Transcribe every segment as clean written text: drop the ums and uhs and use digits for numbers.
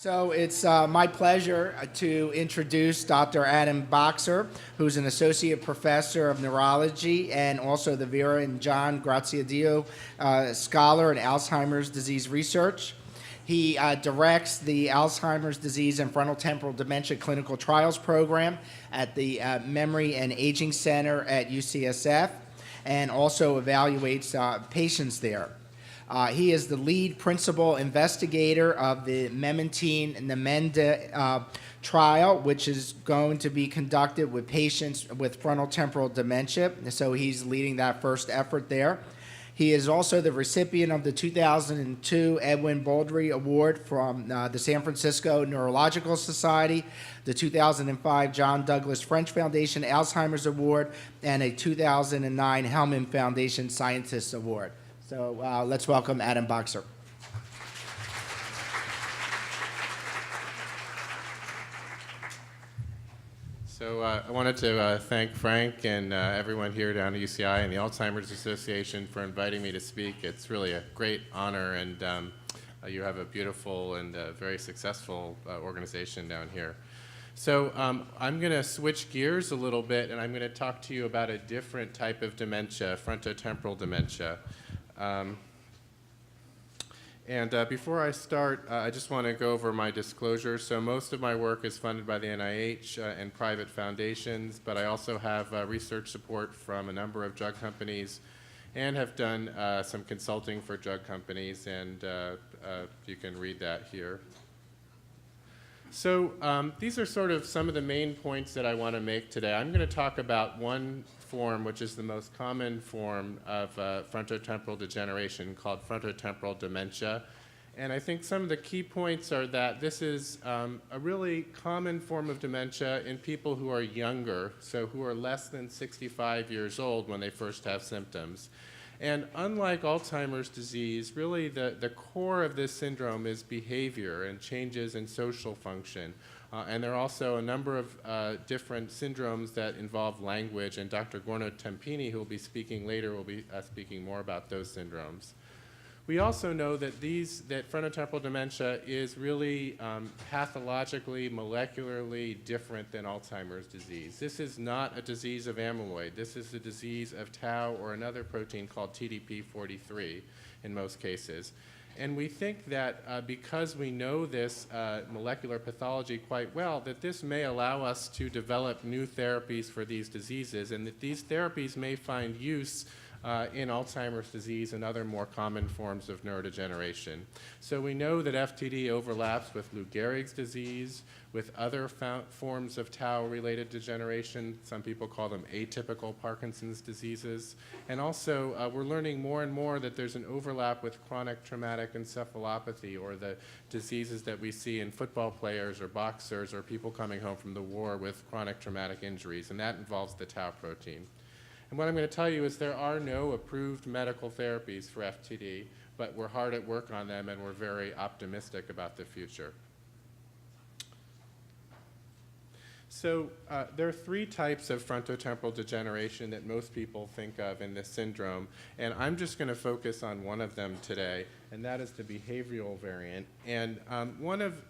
So it's my pleasure to introduce Dr. Adam Boxer, who's an associate professor of neurology and also the Vera and John Graziadio Scholar in Alzheimer's disease research. He directs the Alzheimer's disease and frontotemporal dementia clinical trials program at the Memory and Aging Center at UCSF and also evaluates patients there. He is the lead principal investigator of the Memantine-Namenda trial, which is going to be conducted with patients with frontotemporal dementia. So he's leading that first effort there. He is also the recipient of the 2002 Edwin Baldry Award from the San Francisco Neurological Society, the 2005 John Douglas French Foundation Alzheimer's Award, and a 2009 Hellman Foundation Scientist Award. So let's welcome Adam Boxer. So I wanted to thank Frank and everyone here down at UCI and the Alzheimer's Association for inviting me to speak. It's really a great honor, and you have a beautiful and very successful organization down here. So I'm going to switch gears a little bit, and I'm going to talk to you about a different type of dementia, frontotemporal dementia. Before I start, I just want to go over my disclosure. So most of my work is funded by the NIH and private foundations, but I also have research support from a number of drug companies and have done some consulting for drug companies, and you can read that here. So these are sort of some of the main points that I want to make today. I'm going to talk about one form, which is the most common form of frontotemporal degeneration, called frontotemporal dementia. And I think some of the key points are that this is a really common form of dementia in people who are younger, so who are less than 65 years old when they first have symptoms. And unlike Alzheimer's disease, really the core of this syndrome is behavior and changes in social function. And there are also a number of different syndromes that involve language, and Dr. Gorno-Tempini, who will be speaking later, will be speaking more about those syndromes. We also know that frontotemporal dementia is really pathologically, molecularly different than Alzheimer's disease. This is not a disease of amyloid. This is a disease of tau or another protein called TDP-43 in most cases. And we think that because we know this molecular pathology quite well, that this may allow us to develop new therapies for these diseases, and that these therapies may find use in Alzheimer's disease and other more common forms of neurodegeneration. So we know that FTD overlaps with Lou Gehrig's disease, with other forms of tau-related degeneration. Some people call them atypical Parkinson's diseases. And also, we're learning more and more that there's an overlap with chronic traumatic encephalopathy, or the diseases that we see in football players or boxers or people coming home from the war with chronic traumatic injuries, and that involves the tau protein. And what I'm going to tell you is there are no approved medical therapies for FTD, but we're hard at work on them, and we're very optimistic about the future. So there are three types of frontotemporal degeneration that most people think of in this syndrome, and I'm just going to focus on one of them today, and that is the behavioral variant. And one of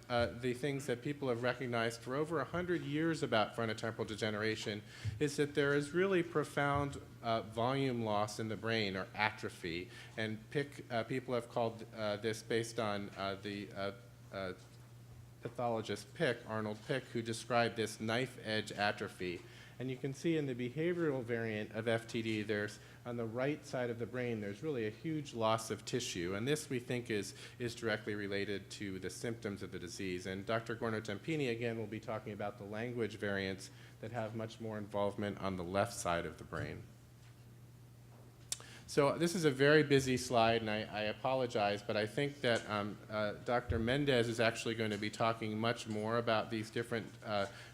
the things that people have recognized for over 100 years about frontotemporal degeneration is that there is really profound volume loss in the brain, or atrophy, and people have called this based on the pathologist Arnold Pick, who described this knife-edge atrophy. And you can see in the behavioral variant of FTD, there's on the right side of the brain, there's really a huge loss of tissue. And this, we think, is directly related to the symptoms of the disease. And Dr. Gorno-Tempini, again, will be talking about the language variants that have much more involvement on the left side of the brain. So this is a very busy slide, and I apologize, but I think that Dr. Mendez is actually going to be talking much more about these different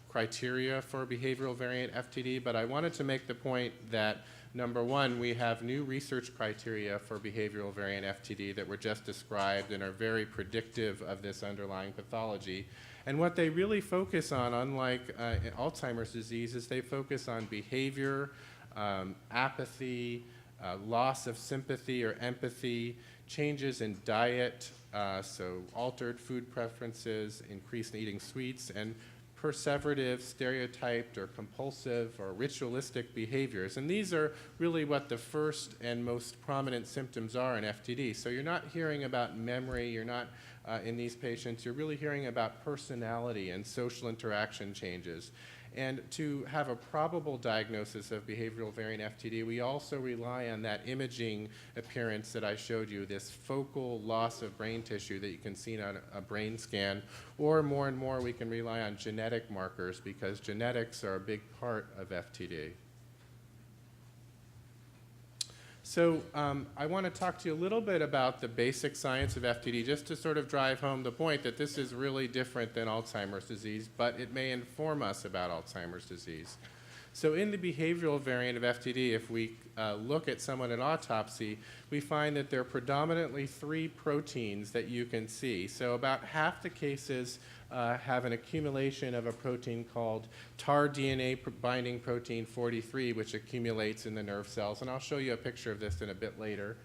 criteria for behavioral variant FTD, but I wanted to make the point that, number one, we have new research criteria for behavioral variant FTD that were just described and are very predictive of this underlying pathology. And what they really focus on, unlike Alzheimer's disease, is they focus on behavior, apathy, loss of sympathy or empathy, changes in diet, so altered food preferences, increased eating sweets, and perseverative, stereotyped, or compulsive, or ritualistic behaviors. And these are really what the first and most prominent symptoms are in FTD. So you're not hearing about memory, you're not, in these patients, you're really hearing about personality and social interaction changes. And to have a probable diagnosis of behavioral variant FTD, we also rely on that imaging appearance that I showed you, this focal loss of brain tissue that you can see on a brain scan, or more and more we can rely on genetic markers because genetics are a big part of FTD. So I want to talk to you a little bit about the basic science of FTD, just to sort of drive home the point that this is really different than Alzheimer's disease, but it may inform us about Alzheimer's disease. So in the behavioral variant of FTD, if we look at someone at autopsy, we find that there are predominantly 3 proteins that you can see. So about half the cases have an accumulation of a protein called TAR DNA binding protein 43, which accumulates in the nerve cells. And I'll show you a picture of this in a bit later.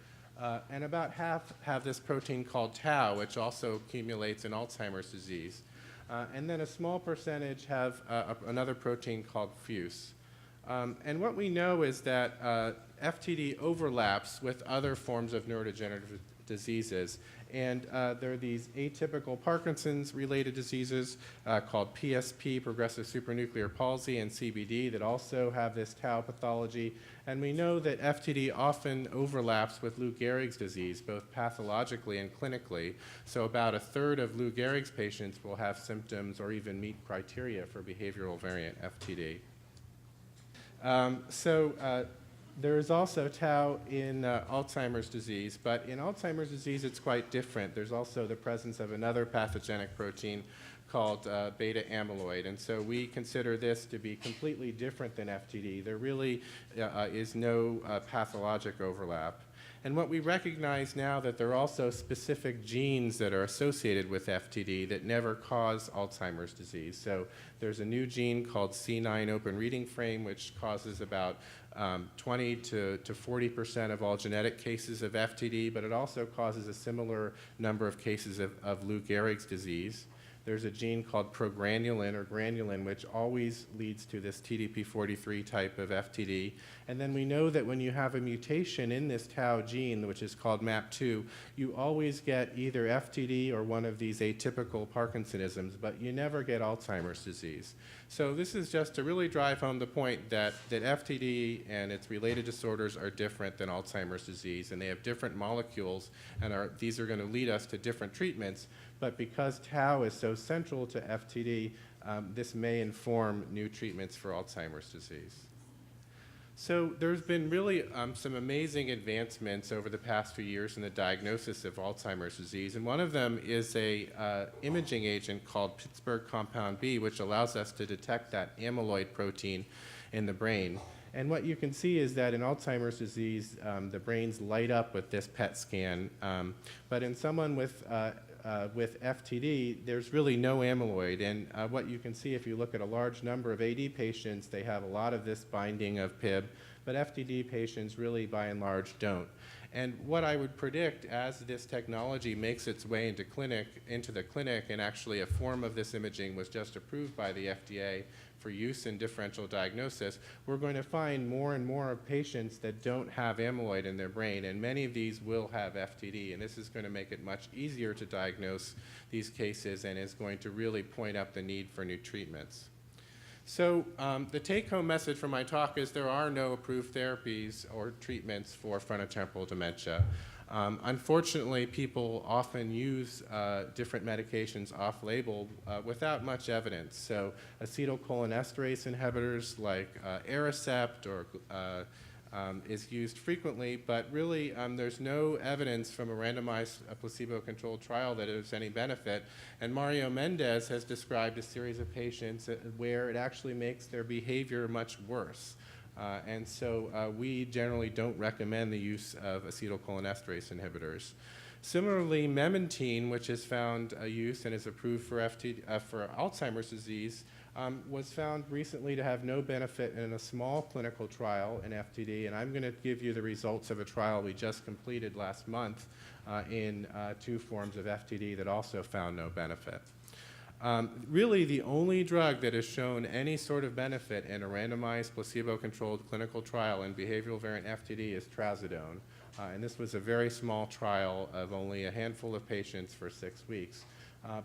And about half have this protein called tau, which also accumulates in Alzheimer's disease. And then a small percentage have another protein called FUS. And what we know is that FTD overlaps with other forms of neurodegenerative diseases. And there are these atypical Parkinson's-related diseases called PSP, progressive supranuclear palsy, and CBD that also have this tau pathology. And we know that FTD often overlaps with Lou Gehrig's disease, both pathologically and clinically. So about a third of Lou Gehrig's patients will have symptoms or even meet criteria for behavioral variant FTD. There is also tau in Alzheimer's disease, but in Alzheimer's disease it's quite different. There's also the presence of another pathogenic protein called beta amyloid, and so we consider this to be completely different than FTD. There really is no pathologic overlap. And what we recognize now that there are also specific genes that are associated with FTD that never cause Alzheimer's disease. So there's a new gene called C9 open reading frame, which causes about 20 to 40% of all genetic cases of FTD, but it also causes a similar number of cases of Lou Gehrig's disease. There's a gene called progranulin or granulin, which always leads to this TDP43 type of FTD. And then we know that when you have a mutation in this tau gene, which is called MAP2, you always get either FTD or one of these atypical Parkinsonisms, but you never get Alzheimer's disease. So this is just to really drive home the point that FTD and its related disorders are different than Alzheimer's disease, and they have different molecules, and these are going to lead us to different treatments. But because tau is so central to FTD, this may inform new treatments for Alzheimer's disease. So there's been really some amazing advancements over the past few years in the diagnosis of Alzheimer's disease, and one of them is a imaging agent called Pittsburgh compound B, which allows us to detect that amyloid protein in the brain. And what you can see is that in Alzheimer's disease, the brains light up with this PET scan, but in someone with FTD, there's really no amyloid. And what you can see if you look at a large number of AD patients, they have a lot of this binding of PIB, but FTD patients really, by and large, don't. And what I would predict as this technology makes its way into the clinic, and actually a form of this imaging was just approved by the FDA for use in differential diagnosis, we're going to find more and more of patients that don't have amyloid in their brain, and many of these will have FTD, and this is going to make it much easier to diagnose these cases and is going to really point up the need for new treatments. So the take-home message from my talk is there are no approved therapies or treatments for frontotemporal dementia. Unfortunately, people often use different medications off-label without much evidence. So acetylcholinesterase inhibitors like Aricept or is used frequently, but really there's no evidence from a randomized placebo-controlled trial that there's any benefit. And Mario Mendez has described a series of patients where it actually makes their behavior much worse. And so we generally don't recommend the use of acetylcholinesterase inhibitors. Similarly, memantine, which has found use and is approved for Alzheimer's disease, was found recently to have no benefit in a small clinical trial in FTD, and I'm going to give you the results of a trial we just completed last month in 2 forms of FTD that also found no benefit. Really, the only drug that has shown any sort of benefit in a randomized placebo-controlled clinical trial in behavioral variant FTD is trazodone. And this was a very small trial of only a handful of patients for 6 weeks.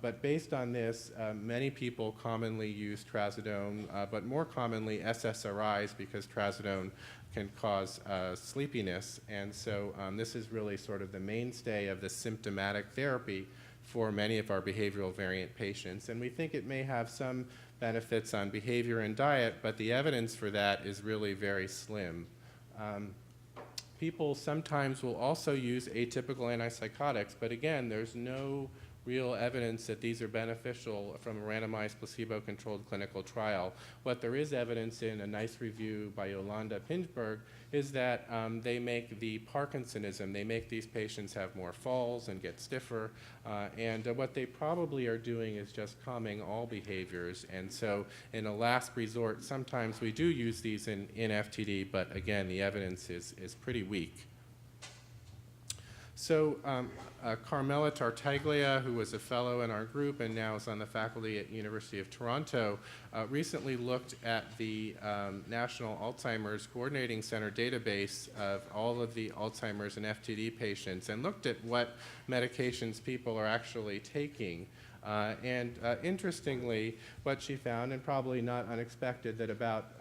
But based on this, many people commonly use trazodone, but more commonly SSRIs, because trazodone can cause sleepiness. And so this is really sort of the mainstay of the symptomatic therapy for many of our behavioral variant patients. And we think it may have some benefits on behavior and diet, but the evidence for that is really very slim. People sometimes will also use atypical antipsychotics, but again, there's no real evidence that these are beneficial from a randomized placebo-controlled clinical trial. What there is evidence in a nice review by Yolanda Pinchberg is that they make the Parkinsonism, they make these patients have more falls and get stiffer, and what they probably are doing is just calming all behaviors. And so in a last resort, sometimes we do use these in FTD, but again, the evidence is pretty weak. So Carmela Tartaglia, who was a fellow in our group and now is on the faculty at University of Toronto, recently looked at the National Alzheimer's Coordinating Center database of all of the Alzheimer's and FTD patients and looked at what medications people are actually taking. Interestingly, what she found, and probably not unexpected, that about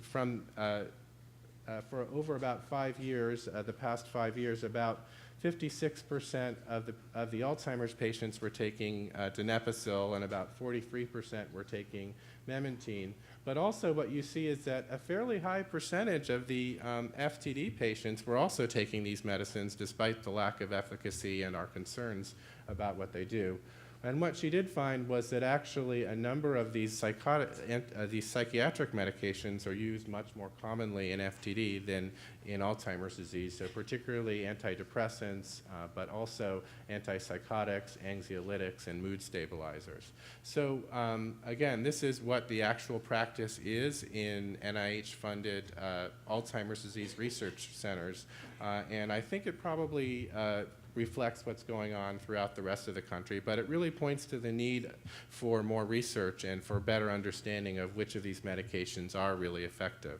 for over about 5 years, the past 5 years, about 56% of the Alzheimer's patients were taking donepezil, and about 43% were taking memantine. But also what you see is that a fairly high percentage of the FTD patients were also taking these medicines despite the lack of efficacy and our concerns about what they do. And what she did find was that actually a number of these psychiatric medications are used much more commonly in FTD than in Alzheimer's disease, so particularly antidepressants, but also antipsychotics, anxiolytics, and mood stabilizers. So again, this is what the actual practice is in NIH-funded Alzheimer's disease research centers, and I think it probably reflects what's going on throughout the rest of the country, but it really points to the need for more research and for better understanding of which of these medications are really effective.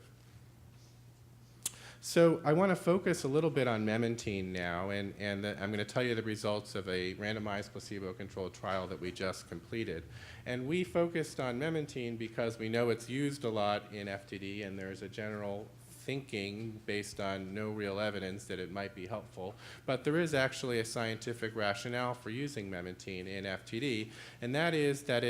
So I want to focus a little bit on memantine now, and I'm going to tell you the results of a randomized placebo-controlled trial that we just completed. And we focused on memantine because we know it's used a lot in FTD, and there's a general thinking based on no real evidence that it might be helpful, but there is actually a scientific rationale for using memantine in FTD, and that is that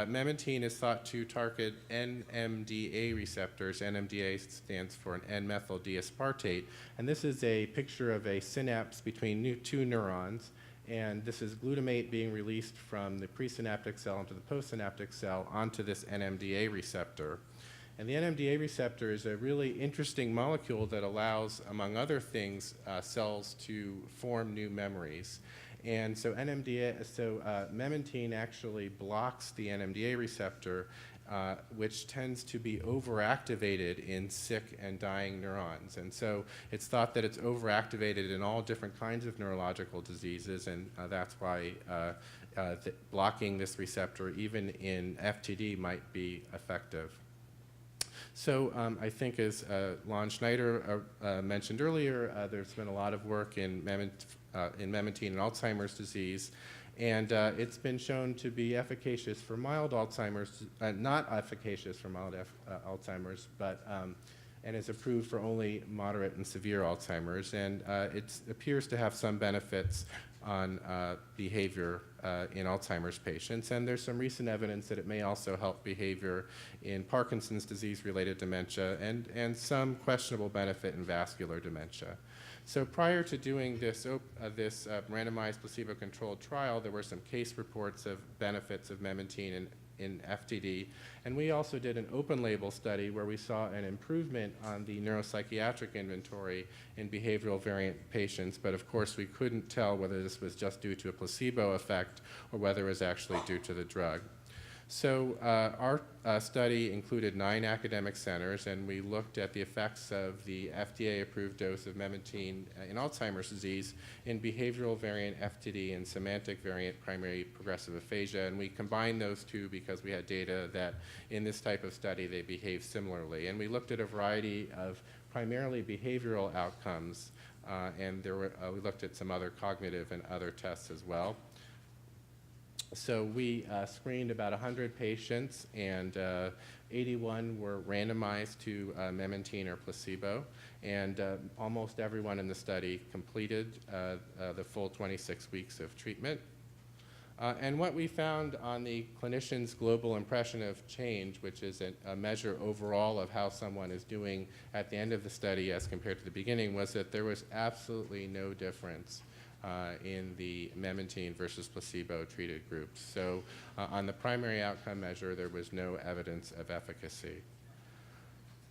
memantine is thought to target NMDA receptors. NMDA stands for an N-methyl D-aspartate, and this is a picture of a synapse between 2 neurons, and this is glutamate being released from the presynaptic cell into the postsynaptic cell onto this NMDA receptor. And the NMDA receptor is a really interesting molecule that allows, among other things, cells to form new memories. And so memantine actually blocks the NMDA receptor, which tends to be overactivated in sick and dying neurons. And so it's thought that it's overactivated in all different kinds of neurological diseases, and that's why blocking this receptor, even in FTD, might be effective. So I think, as Lon Schneider mentioned earlier, there's been a lot of work in memantine and Alzheimer's disease, and it's been shown to be efficacious for mild Alzheimer's, not efficacious for mild Alzheimer's, but and is approved for only moderate and severe Alzheimer's, and it appears to have some benefits on behavior in Alzheimer's patients, and there's some recent evidence that it may also help behavior in Parkinson's disease-related dementia, and some questionable benefit in vascular dementia. So prior to doing this randomized placebo-controlled trial, there were some case reports of benefits of memantine in FTD, and we also did an open-label study where we saw an improvement on the neuropsychiatric inventory in behavioral variant patients, but of course we couldn't tell whether this was just due to a placebo effect or whether it was actually due to the drug. So our study included 9 academic centers, and we looked at the effects of the FDA-approved dose of memantine in Alzheimer's disease in behavioral variant FTD and semantic variant primary progressive aphasia. And we combined those two because we had data that in this type of study they behave similarly. And we looked at a variety of primarily behavioral outcomes, and we looked at some other cognitive and other tests as well. So we screened about 100 patients, and 81 were randomized to memantine or placebo, and almost everyone in the study completed the full 26 weeks of treatment. And what we found on the clinician's global impression of change, which is a measure overall of how someone is doing at the end of the study as compared to the beginning, was that there was absolutely no difference in the memantine versus placebo-treated groups. So on the primary outcome measure, there was no evidence of efficacy.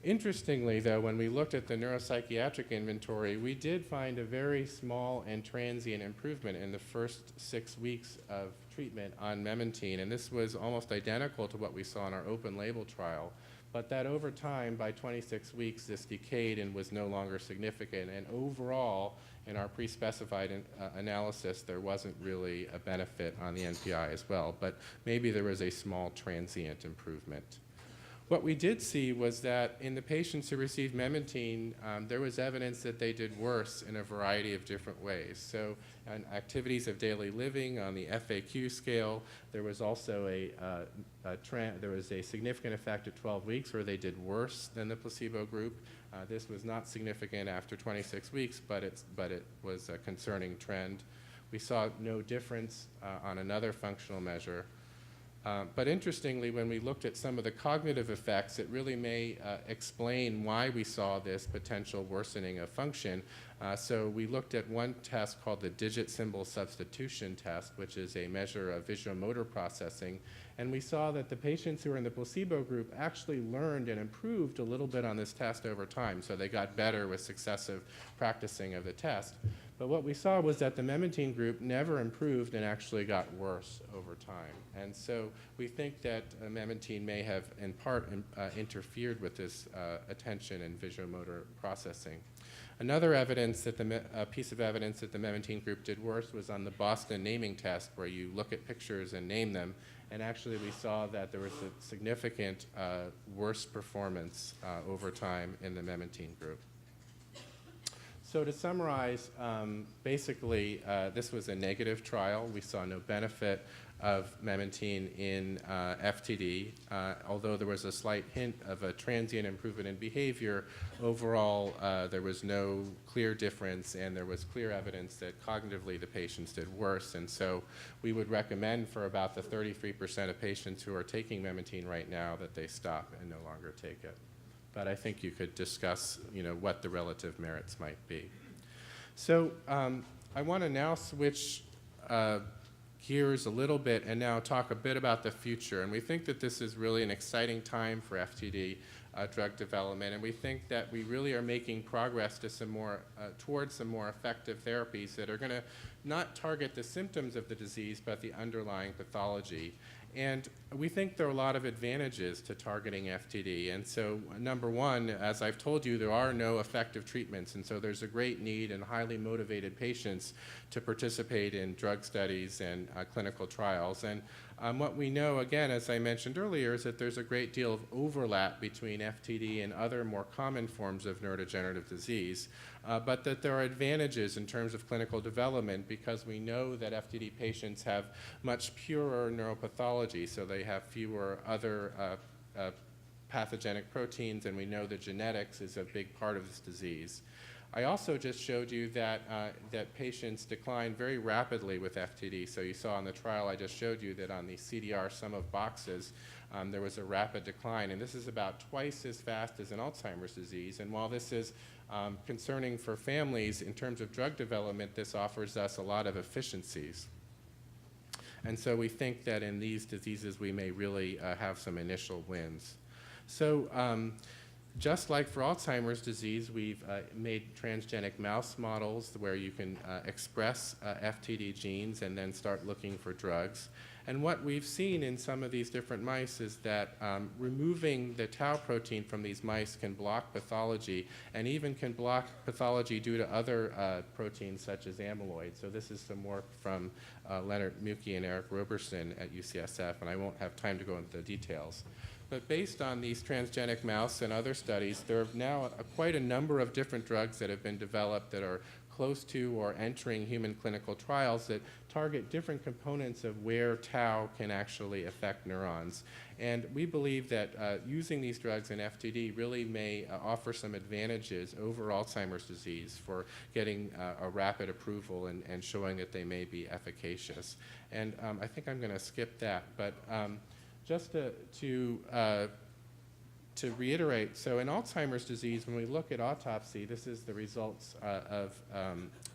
Interestingly, though, when we looked at the neuropsychiatric inventory, we did find a very small and transient improvement in the first 6 weeks of treatment on memantine, and this was almost identical to what we saw in our open-label trial, but that over time, by 26 weeks, this decayed and was no longer significant, and overall, in our pre-specified analysis, there wasn't really a benefit on the NPI as well, but maybe there was a small transient improvement. What we did see was that in the patients who received memantine, there was evidence that they did worse in a variety of different ways. So on activities of daily living, on the FAQ scale, there was also there was a significant effect at 12 weeks where they did worse than the placebo group. This was not significant after 26 weeks, but it was a concerning trend. We saw no difference on another functional measure. But interestingly, when we looked at some of the cognitive effects, it really may explain why we saw this potential worsening of function. So we looked at one test called the digit symbol substitution test, which is a measure of visual-motor processing. And we saw that the patients who were in the placebo group actually learned and improved a little bit on this test over time. So they got better with successive practicing of the test. But what we saw was that the memantine group never improved and actually got worse over time. And so we think that memantine may have, in part, interfered with this attention and visual-motor processing. Another evidence that piece of evidence that the memantine group did worse was on the Boston naming test, where you look at pictures and name them. And actually, we saw that there was a significant worse performance over time in the memantine group. So to summarize, basically, this was a negative trial. We saw no benefit of memantine in FTD. Although there was a slight hint of a transient improvement in behavior, overall, there was no clear difference, and there was clear evidence that cognitively the patients did worse. And so we would recommend for about the 33% of patients who are taking memantine right now that they stop and no longer take it. But I think you could discuss, what the relative merits might be. So I want to now switch gears a little bit and now talk a bit about the future. And we think that this is really an exciting time for FTD drug development, and we think that we really are making progress to towards some more effective therapies that are going to not target the symptoms of the disease, but the underlying pathology. And we think there are a lot of advantages to targeting FTD. And so, number one, as I've told you, there are no effective treatments. And so there's a great need in highly motivated patients to participate in drug studies and clinical trials. And what we know, again, as I mentioned earlier, is that there's a great deal of overlap between FTD and other more common forms of neurodegenerative disease, but that there are advantages in terms of clinical development because we know that FTD patients have much purer neuropathology, so they have fewer other pathogenic proteins, and we know that genetics is a big part of this disease. I also just showed you that patients decline very rapidly with FTD. So you saw in the trial I just showed you that on the CDR sum of boxes, there was a rapid decline. And this is about twice as fast as in Alzheimer's disease. And while this is concerning for families in terms of drug development, this offers us a lot of efficiencies. And so we think that in these diseases, we may really have some initial wins. So just like for Alzheimer's disease, we've made transgenic mouse models where you can express FTD genes and then start looking for drugs. And what we've seen in some of these different mice is that removing the tau protein from these mice can block pathology and even can block pathology due to other proteins such as amyloid. So this is some work from Leonard Mucke and Eric Roberson at UCSF, and I won't have time to go into the details. But based on these transgenic mouse and other studies, there are now quite a number of different drugs that have been developed that are close to or entering human clinical trials that target different components of where tau can actually affect neurons. And we believe that using these drugs in FTD really may offer some advantages over Alzheimer's disease for getting a rapid approval and showing that they may be efficacious. And I think I'm going to skip that. But just to reiterate, so in Alzheimer's disease, when we look at autopsy, this is the results of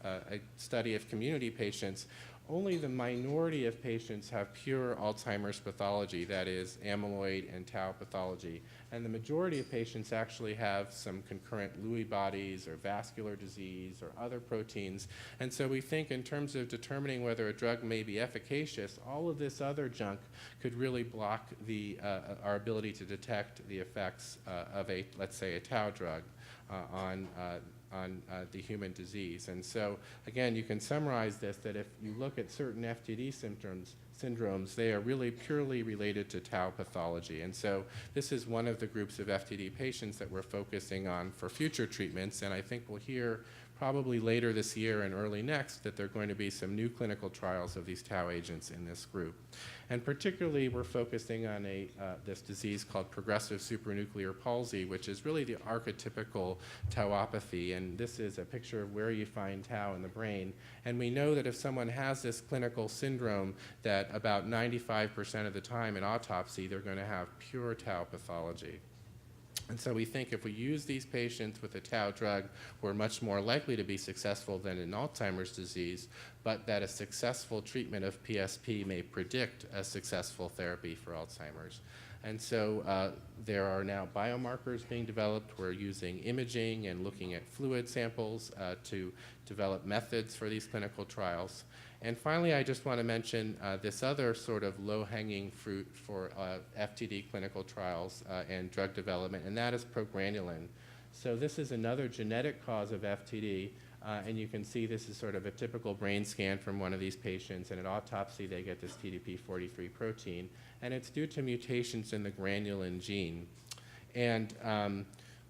a study of community patients. Only the minority of patients have pure Alzheimer's pathology, that is amyloid and tau pathology. And the majority of patients actually have some concurrent Lewy bodies or vascular disease or other proteins. And so we think in terms of determining whether a drug may be efficacious, all of this other junk could really block our ability to detect the effects of let's say, a tau drug on the human disease. And so, again, you can summarize this that if you look at certain FTD syndromes, they are really purely related to tau pathology. And so this is one of the groups of FTD patients that we're focusing on for future treatments, and I think we'll hear probably later this year and early next that there are going to be some new clinical trials of these tau agents in this group. And particularly, we're focusing on this disease called progressive supranuclear palsy, which is really the archetypical tauopathy. And this is a picture of where you find tau in the brain. And we know that if someone has this clinical syndrome, that about 95% of the time in autopsy, they're going to have pure tau pathology. And so we think if we use these patients with a tau drug, we're much more likely to be successful than in Alzheimer's disease, but that a successful treatment of PSP may predict a successful therapy for Alzheimer's. And so there are now biomarkers being developed. We're using imaging and looking at fluid samples to develop methods for these clinical trials. And finally, I just want to mention this other sort of low-hanging fruit for FTD clinical trials and drug development, and that is progranulin. So this is another genetic cause of FTD, and you can see this is sort of a typical brain scan from one of these patients, and at autopsy they get this TDP-43 protein, and it's due to mutations in the granulin gene. And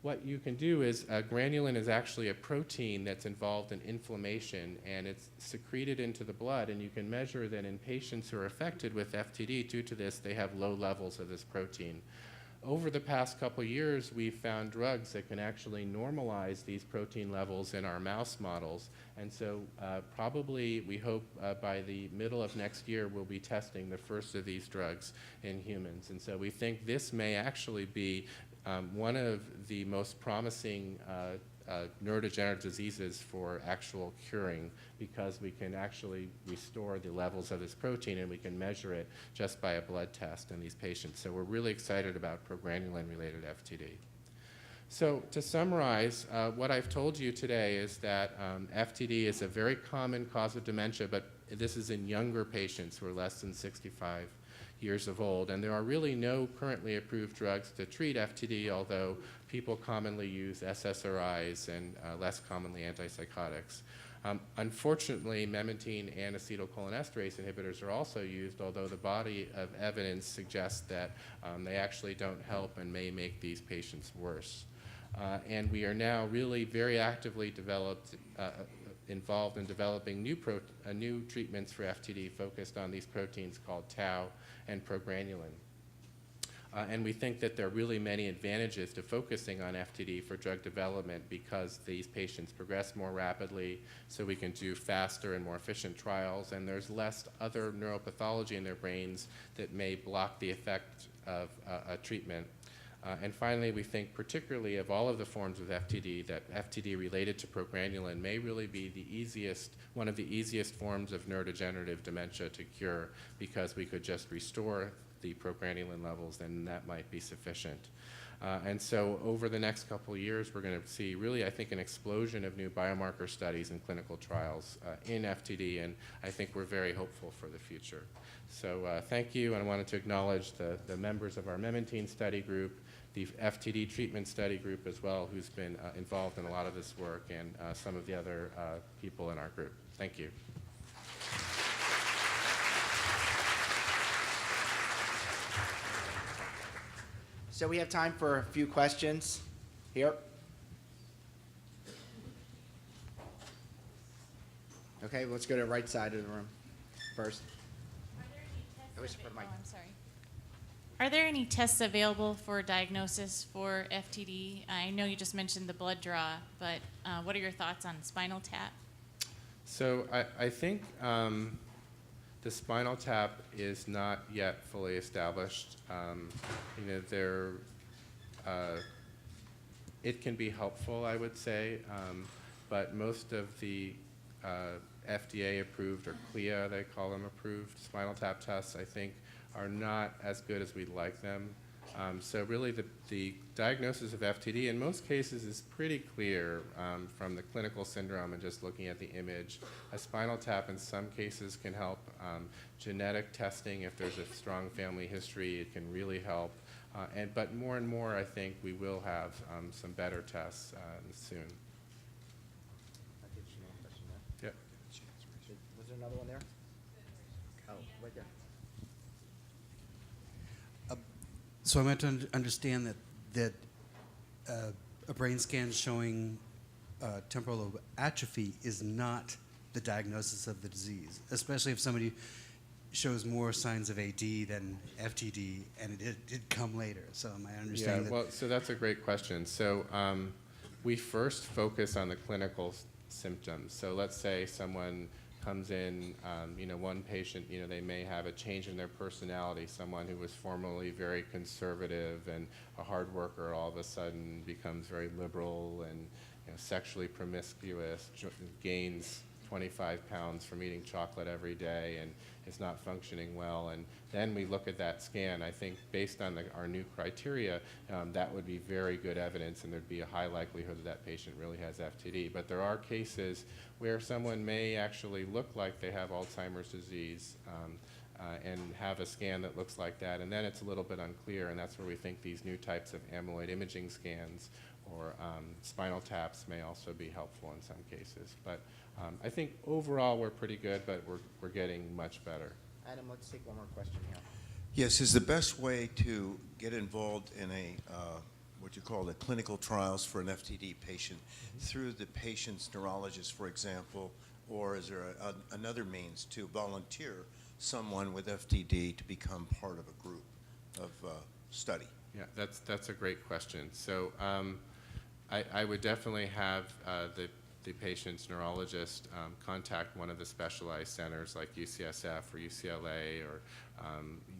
what you can do is granulin is actually a protein that's involved in inflammation, and it's secreted into the blood, and you can measure that in patients who are affected with FTD due to this, they have low levels of this protein. Over the past couple years, we've found drugs that can actually normalize these protein levels in our mouse models, and so probably we hope by the middle of next year we'll be testing the first of these drugs in humans. And so we think this may actually be one of the most promising neurodegenerative diseases for actual curing, because we can actually restore the levels of this protein and we can measure it just by a blood test in these patients. So we're really excited about progranulin-related FTD. So to summarize, what I've told you today is that FTD is a very common cause of dementia, but this is in younger patients who are less than 65 years of old, and there are really no currently approved drugs to treat FTD, although people commonly use SSRIs and less commonly antipsychotics. Unfortunately, memantine and acetylcholinesterase inhibitors are also used, although the body of evidence suggests that they actually don't help and may make these patients worse. And we are now really very actively involved in developing new treatments for FTD focused on these proteins called tau and progranulin. And we think that there are really many advantages to focusing on FTD for drug development, because these patients progress more rapidly, so we can do faster and more efficient trials, and there's less other neuropathology in their brains that may block the effect of a treatment. And finally, we think particularly of all of the forms of FTD, that FTD related to progranulin may really be one of the easiest forms of neurodegenerative dementia to cure, because we could just restore the progranulin levels, and that might be sufficient. And so over the next couple of years, we're going to see really, I think, an explosion of new biomarker studies and clinical trials in FTD, and I think we're very hopeful for the future. So thank you, and I wanted to acknowledge the members of our memantine study group, the FTD treatment study group as well, who's been involved in a lot of this work, and some of the other people in our group. Thank you. So we have time for a few questions here. Okay, let's go to the right side of the room first. I'm sorry. Are there any tests available for diagnosis for FTD? I know you just mentioned the blood draw, but what are your thoughts on spinal tap? So I think the spinal tap is not yet fully established. It can be helpful, I would say, but most of the FDA-approved, or CLIA, they call them, approved spinal tap tests, I think, are not as good as we'd like them. So really the diagnosis of FTD in most cases is pretty clear from the clinical syndrome and just looking at the image. A spinal tap in some cases can help. Genetic testing, if there's a strong family history, it can really help. But more and more, I think we will have some better tests soon. Yep. Was there another one there? Oh, right there. So I meant to understand that a brain scan showing temporal lobe atrophy is not the diagnosis of the disease, especially if somebody shows more signs of AD than FTD, and it did come later. So am I understanding that? Well, so that's a great question. So we first focus on the clinical symptoms. So let's say someone comes in, one patient, they may have a change in their personality. Someone who was formerly very conservative and a hard worker all of a sudden becomes very liberal and sexually promiscuous, gains 25 pounds from eating chocolate every day and is not functioning well. And then we look at that scan. I think based on our new criteria, that would be very good evidence, and there'd be a high likelihood that that patient really has FTD. But there are cases where someone may actually look like they have Alzheimer's disease and have a scan that looks like that, and then it's a little bit unclear, and that's where we think these new types of amyloid imaging scans or spinal taps may also be helpful in some cases. But I think overall we're pretty good, but we're getting much better. Adam, let's take one more question here. Yes, is the best way to get involved in what you call the clinical trials for an FTD patient through the patient's neurologist, for example, or is there another means to volunteer someone with FTD to become part of a group of study? Yeah, that's a great question. So I would definitely have the patient's neurologist contact one of the specialized centers like UCSF or UCLA or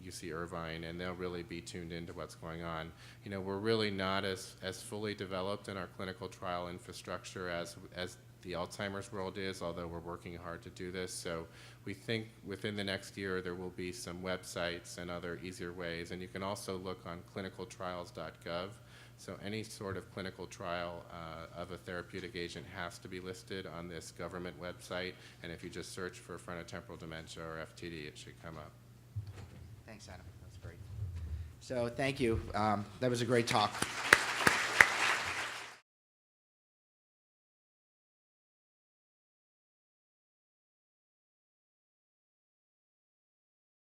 UC Irvine, and they'll really be tuned into what's going on. We're really not as fully developed in our clinical trial infrastructure as the Alzheimer's world is, although we're working hard to do this. So we think within the next year there will be some websites and other easier ways, and you can also look on clinicaltrials.gov. So any sort of clinical trial of a therapeutic agent has to be listed on this government website, and if you just search for frontotemporal dementia or FTD, it should come up. Thanks, Adam. That's great. So thank you. That was a great talk.